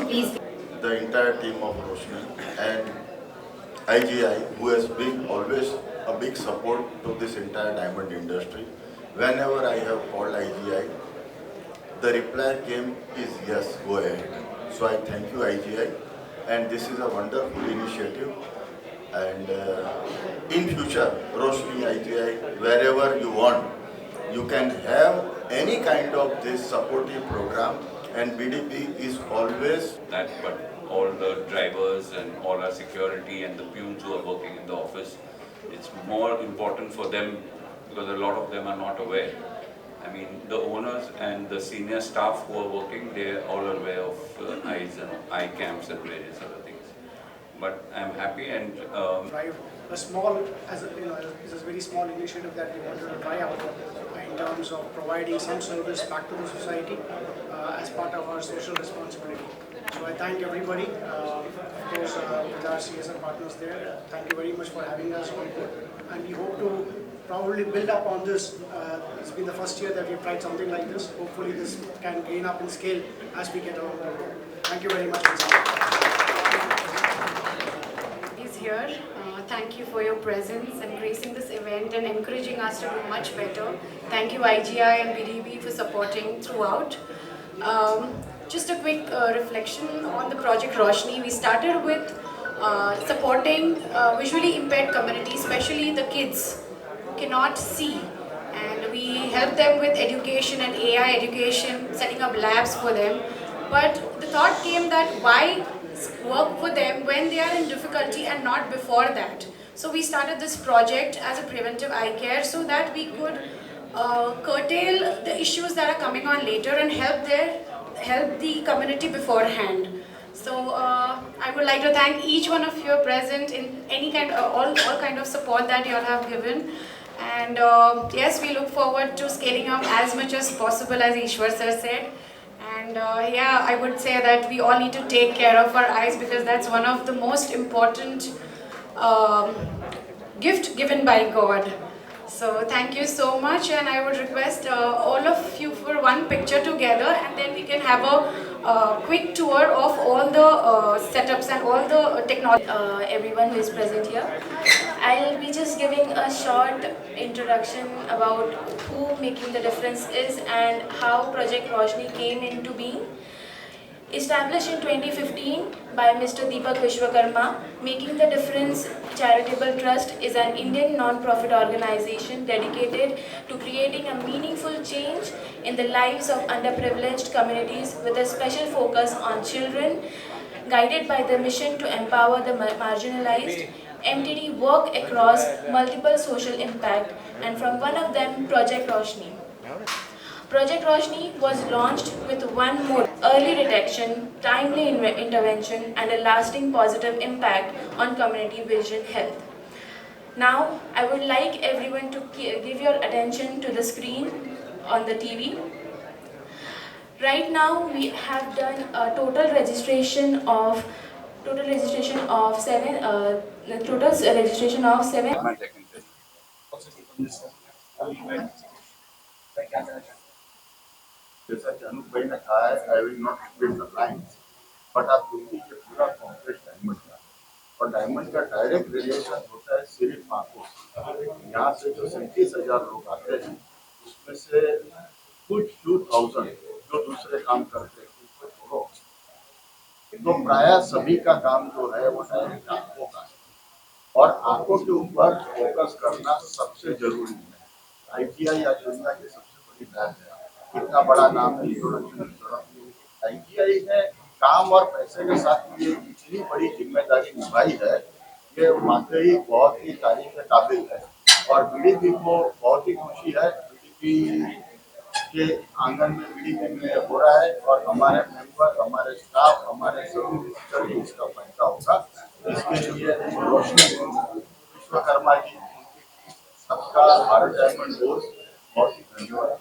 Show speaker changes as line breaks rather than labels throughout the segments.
please.
The entire team of Roshni and IGI, who has been always a big support to this entire diamond industry. Whenever I have called IGI, the reply came is yes, go ahead. So I thank you IGI, and this is a wonderful initiative. And in future, Roshni, IGI, wherever you want, you can have any kind of this supportive program, and BDP is always
that, but all the drivers and all our security and the peons who are working in the office, it's more important for them because a lot of them are not aware. I mean, the owners and the senior staff who are working, they are all aware of eyes and eye camps and various other things. But I'm happy and
drive a small, as a, this is a very small initiative that we wanted to try out in terms of providing some service back to the society as part of our social responsibility. So I thank everybody, of course, with our CSR partners there. Thank you very much for having us on board, and we hope to probably build up on this. It's been the first year that we've tried something like this. Hopefully this can gain up in scale as we get along the road. Thank you very much.
Is here. Thank you for your presence and gracing this event and encouraging us to do much better. Thank you IGI and BDP for supporting throughout. Just a quick reflection on the Project Roshni. We started with supporting visually impaired community, especially the kids who cannot see. And we help them with education and AI education, setting up labs for them. But the thought came that why work for them when they are in difficulty and not before that. So we started this project as a preventive eye care so that we could curtail the issues that are coming on later and help the community beforehand. So I would like to thank each one of you present in any kind of all kind of support that you all have given. And yes, we look forward to scaling up as much as possible, as Ishwar sir said. And yeah, I would say that we all need to take care of our eyes because that's one of the most important gift given by God. So thank you so much, and I would request all of you for one picture together, and then we can have a quick tour of all the setups and all the technology.
Everyone who is present here. I'll be just giving a short introduction about who Making the Difference is and how Project Roshni came into being. Established in 2015 by Mr. Deepak Vishwakarma, Making the Difference Charitable Trust is an Indian non-profit organization dedicated to creating a meaningful change in the lives of underprivileged communities with a special focus on children. Guided by the mission to empower the marginalized, MTD work across multiple social impact, and from one of them, Project Roshni. Project Roshni was launched with one more: early detection, timely intervention, and a lasting positive impact on community vision health. Now, I would like everyone to give your attention to the screen on the TV. Right now, we have done a total registration of seven.
जैसा कि अनूप भाई ने कहा है, I will not split the lines, but आप देखिए ये पूरा कॉम्प्लेक्स डायमंड का, और डायमंड का डायरेक्ट रिलेशन होता है सिर्फ आंखों से। यहाँ से जो 37,000 लोग आते हैं, उसमें से कुछ 2,000 जो दूसरे काम करते हैं, उसको छोड़ो तो प्राय सभी का काम जो है वो डायरेक्ट आंखों का है, और आंखों के ऊपर फोकस करना सबसे जरूरी है। IGI आज दुनिया की सबसे बड़ी ब्रांड है, इतना बड़ा नाम है IGI ने काम और पैसे के साथ ये इतनी बड़ी जिम्मेदारी निभाई है, ये वाकई बहुत ही तारीफ के काबिल है। और BDP को बहुत ही खुशी है, BDP के आंगन में BDP में हो रहा है, और हमारे मेंबर, हमारे स्टाफ, हमारे सभी विजिटर इसका फायदा होगा। इसके लिए रोशनी विश्वकर्मा जी, सबका भारत डायमंड बोर्ड बहुत ही धन्यवाद।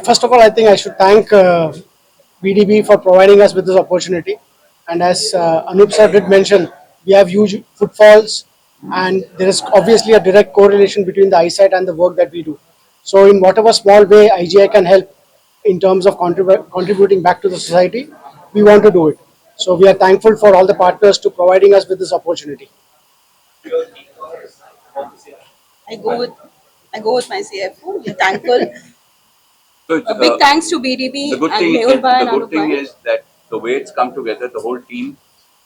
First of all, I think I should thank BDP for providing us with this opportunity. And as Anup sir did mention, we have huge footfalls, and there is obviously a direct correlation between the eyesight and the work that we do. So in whatever small way IGI can help in terms of contributing back to the society, we want to do it. So we are thankful for all the partners to providing us with this opportunity.
I go with I go with my CFO. We're thankful.
So
A big thanks to BDB
the good
and
thing,
Mehul Bhai
the
and
good
Anup
thing
Bhai.
is that the way it's come together, the whole team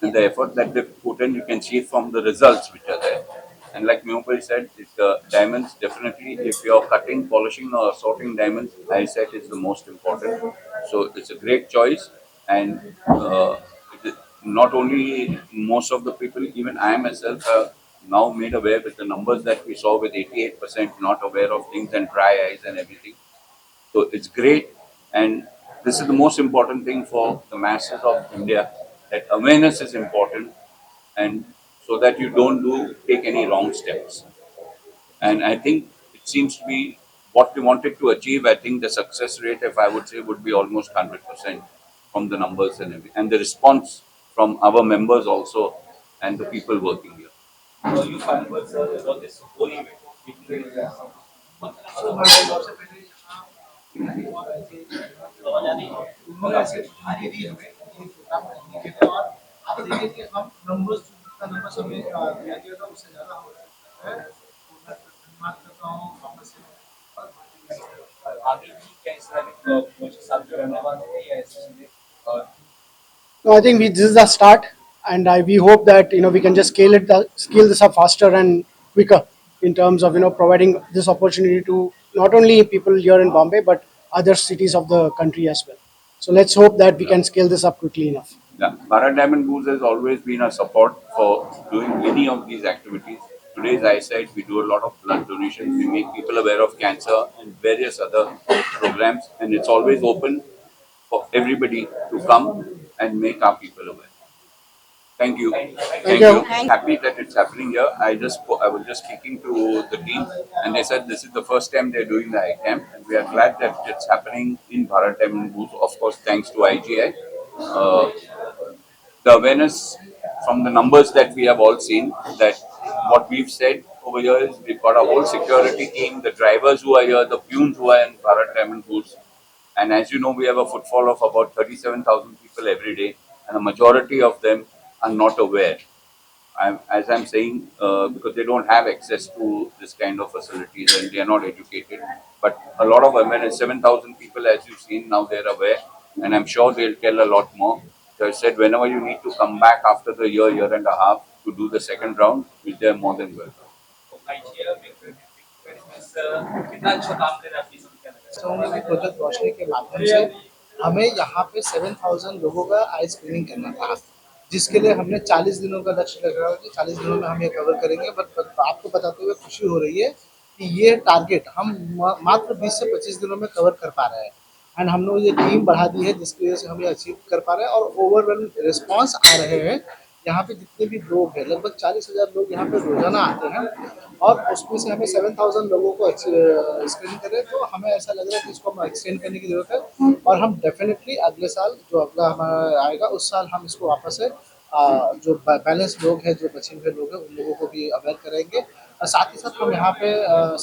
and the effort that they've put in, you can see it from the results which are there. And like Mehul said, diamonds definitely, if you're cutting, polishing or sorting diamonds, eyesight is the most important. So it's a great choice, and not only most of the people, even I myself have now made aware with the numbers that we saw with 88% not aware of things and dry eyes and everything. So it's great, and this is the most important thing for the masses of India, that awareness is important, and so that you don't take any wrong steps. And I think it seems to be what we wanted to achieve. I think the success rate, if I would say, would be almost 100% from the numbers and everything, and the response from our members also and the people working here.
No, I think this is the start, and we hope that we can just scale this up faster and quicker in terms of providing this opportunity to not only people here in Bombay but other cities of the country as well. So let's hope that we can scale this up quickly enough.
Yeah, Bharat Diamond Booths has always been a support for doing any of these activities. Today's eyesight, we do a lot of blood donations. We make people aware of cancer and various other programs, and it's always open for everybody to come and make our people aware. Thank you. Thank
you.
you. Happy that it's happening here. I was just speaking to the team, and they said this is the first time they're doing the eye camp, and we are glad that it's happening in Bharat Diamond Booth. Of course, thanks to IGI. Uh, the awareness from the numbers that we have all seen, that what we've said over here is we've got a whole security team, the drivers who are here, the peons who are in Bharat Diamond Booths. And as you know, we have a footfall of about 37,000 people every day, and a majority of them are not aware. As I'm saying, because they don't have access to this kind of facilities and they are not educated. But a lot of women, 7,000 people, as you've seen, now they're aware, and I'm sure they'll tell a lot more. So I said, whenever you need to come back after the year and a half to do the second round, they're more than welcome.
चाहूँगा कि project रोशनी के माध्यम से हमें यहाँ पे 7,000 लोगों का आई स्क्रीनिंग करना था, जिसके लिए हमने 40 दिनों का लक्ष्य लगा कि 40 दिनों में हम ये कवर करेंगे। बट आपको बताते हुए खुशी हो रही है कि ये टारगेट हम मात्र 20 से 25 दिनों में कवर कर पा रहे हैं, एंड हम लोग ये टीम बढ़ा दी है जिसकी वजह से हम ये अचीव कर पा रहे हैं। और ओवरवेल रिस्पॉन्स आ रहे हैं। यहाँ पे जितने भी लोग हैं, लगभग 40,000 लोग यहाँ पे रोजाना आते हैं, और उसमें से हमें 7,000 लोगों को स्क्रीन करें, तो हमें ऐसा लग रहा है कि इसको हम एक्सटेंड करने की जरूरत है। और हम डेफिनेटली अगले साल जो अगला हमारा आएगा उस साल हम इसको वापस से जो बैलेंस लोग हैं, जो बचे हुए लोग हैं, उन लोगों को भी अवेयर करेंगे। और साथ ही साथ हम यहाँ पे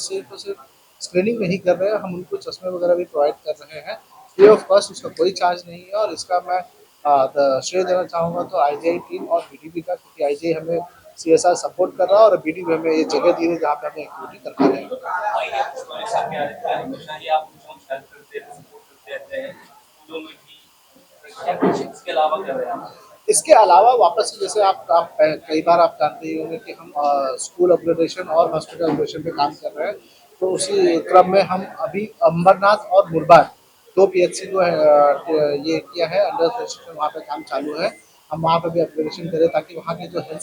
सिर्फ और सिर्फ स्क्रीनिंग नहीं कर रहे हैं, हम उनको चश्मे वगैरह भी प्रोवाइड कर रहे हैं फ्री ऑफ कॉस्ट, उसका कोई चार्ज नहीं है। और इसका मैं श्रेय देना चाहूँगा तो IGI टीम और BDB का, क्योंकि IGI हमें CSR सपोर्ट कर रहा है और BDB हमें ये जगह दी है जहाँ पे हमें एक्टिविटी कर पा रहे हैं। इसके अलावा वापस से जैसे आप कई बार आप जानते ही होंगे कि हम स्कूल अपग्रेडेशन और हॉस्पिटल अपग्रेडेशन पे काम कर रहे हैं, तो उसी क्रम में हम अभी अंबरनाथ और मुरबाद 2 PHC जो है ये किया है अंडर कंस्ट्रक्शन, वहाँ पे काम चालू है। हम वहाँ पे भी अपग्रेडेशन करें ताकि वहाँ के जो हेल्थ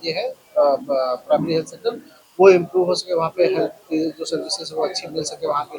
ये है प्राइमरी हेल्थ सेंटर वो इम्प्रूव हो सके, वहाँ पे हेल्थ की जो सर्विसेज वो अच्छी मिल सके वहाँ के